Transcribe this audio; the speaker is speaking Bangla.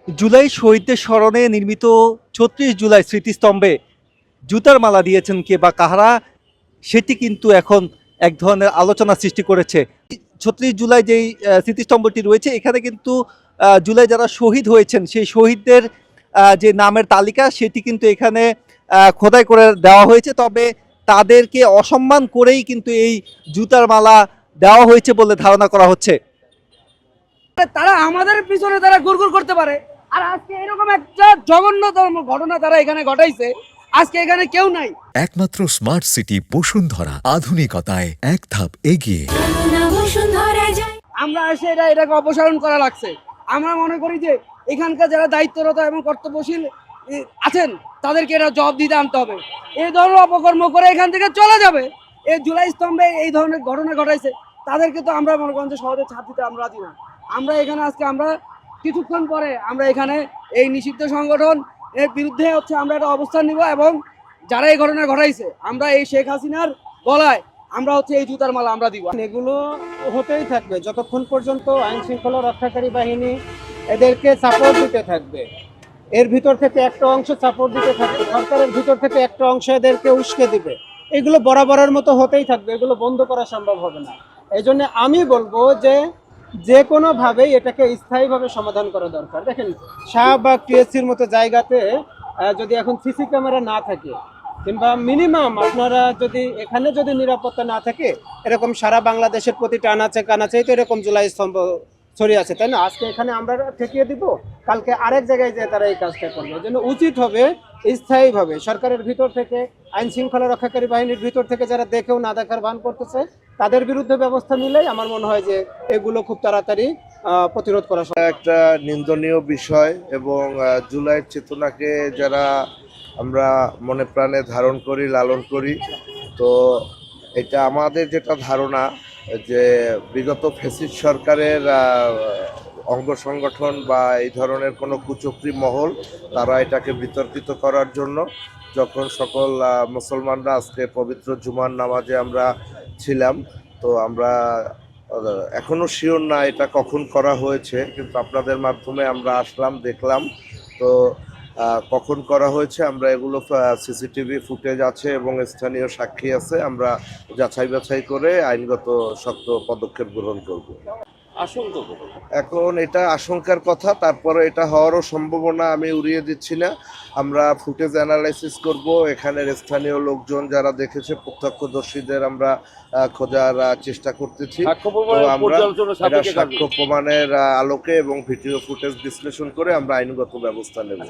জুলাই শহীদদের স্মরণে নির্মিত ৩৬ জুলাই স্মৃতিস্তম্ভে জুতার মালা দিয়েছেন কে বা কাহারা, সেটি কিন্তু এখন এক ধরনের আলোচনা সৃষ্টি করেছে। ৩৬ জুলাই যেই স্মৃতিস্তম্ভটি রয়েছে এখানে কিন্তু জুলাই যারা শহীদ হয়েছেন সেই শহীদদের যে নামের তালিকা সেটি কিন্তু এখানে খোদাই করে দেওয়া হয়েছে। তবে তাদেরকে অসম্মান করেই কিন্তু এই জুতার মালা দেওয়া হয়েছে বলে ধারণা করা হচ্ছে। তারা আমাদের পিছনে তারা গুড়গুড় করতে পারে, আর আজকে এরকম একটা জঘন্যতম ঘটনা তারা এখানে ঘটাইছে। আজকে এখানে কেউ নাই। একমাত্র স্মার্ট সিটি বসুন্ধরা, আধুনিকতায় এক ধাপ এগিয়ে। আমরা এসে এটাকে অপসারণ করা লাগছে। আমরা মনে করি যে এখানকার যারা দায়িত্বরত এবং কর্তব্যশীল আছেন তাদেরকে এটা জবাব দিতে আনতে হবে। এই ধরনের অপকর্ম করে এখান থেকে চলে যাবে। এই জুলাই স্তম্ভে এই ধরনের ঘটনা ঘটাইছে তাদেরকে তো আমরা মনে করেন যে সহজে ছাড় দিতে আমরা রাজি না। আমরা এখানে আজকে আমরা কিছুক্ষণ পরে আমরা এখানে এই নিষিদ্ধ সংগঠন এর বিরুদ্ধে আমরা একটা অবস্থান নিব, এবং যারা এই ঘটনা ঘটাইছে আমরা এই শেখ হাসিনার গলায় আমরা এই জুতার মালা আমরা দিব। এগুলো হতেই থাকবে যতক্ষণ পর্যন্ত আইন শৃঙ্খলা রক্ষাকারী বাহিনী এদেরকে সাপোর্ট দিতে থাকবে। এর ভিতর থেকে একটা অংশ সাপোর্ট দিতে থাকবে, সরকারের ভিতর থেকে একটা অংশ এদেরকে উস্কে দিবে। এগুলো বরাবরের মতো হতেই থাকবে, এগুলো বন্ধ করা সম্ভব হবে না। এই জন্য আমি বলবো যে কোনোভাবেই এটাকে স্থায়ীভাবে সমাধান করা দরকার। দেখেন, শাহবাগ টিএসসির মতো জায়গাতে যদি এখন সিসি ক্যামেরা না থাকে, কিংবা মিনিমাম আপনারা এখানে যদি নিরাপত্তা না থাকে, এরকম সারা বাংলাদেশের প্রতিটা আনাচে কানাচেই তো এরকম জুলাই স্তম্ভ ছড়িয়ে আছে, তাই না? আজকে এখানে আমরা ঠেকিয়ে দিব, কালকে আরেক জায়গায় যেয়ে তারা এই কাজটা করবে। এই জন্য উচিত হবে স্থায়ীভাবে সরকারের ভিতর থেকে, আইন শৃঙ্খলা রক্ষাকারী বাহিনীর ভিতর থেকে যারা দেখেও না দেখার ভান করতেছে তাদের বিরুদ্ধে ব্যবস্থা নিলেই আমার মনে হয় যে এগুলো খুব তাড়াতাড়ি প্রতিরোধ করা সম্ভব। একটা নিন্দনীয় বিষয়, এবং জুলাইয়ের চেতনাকে যারা আমরা মনে প্রাণে ধারণ করি, লালন করি, তো এটা আমাদের যেটা ধারণা যে বিগত ফ্যাসিস্ট সরকারের অঙ্গ সংগঠন বা এই ধরনের কোনো কুচক্রী মহল তারা এটাকে বিতর্কিত করার জন্য, যখন সকল মুসলমানরা আজকে পবিত্র জুমার নামাজে আমরা ছিলাম, তো আমরা এখনও শিওর না এটা কখন করা হয়েছে, কিন্তু আপনাদের মাধ্যমে আমরা আসলাম, দেখলাম। তো কখন করা হয়েছে আমরা এগুলো সিসিটিভি ফুটেজ আছে এবং স্থানীয় সাক্ষী আছে, আমরা যাচাই বাছাই করে আইনগত শক্ত পদক্ষেপ গ্রহণ করব। এখন এটা আশঙ্কার কথা, তারপরে এটা হওয়ারও সম্ভাবনা আমি উড়িয়ে দিচ্ছি না। আমরা ফুটেজ অ্যানালাইসিস করব, এখানের স্থানীয় লোকজন যারা দেখেছে, প্রত্যক্ষদর্শীদের আমরা খোঁজার চেষ্টা করতেছি। তো আমরা এটা সাক্ষ্য প্রমাণের আলোকে এবং ভিডিও ফুটেজ বিশ্লেষণ করে আমরা আইনগত ব্যবস্থা নেব।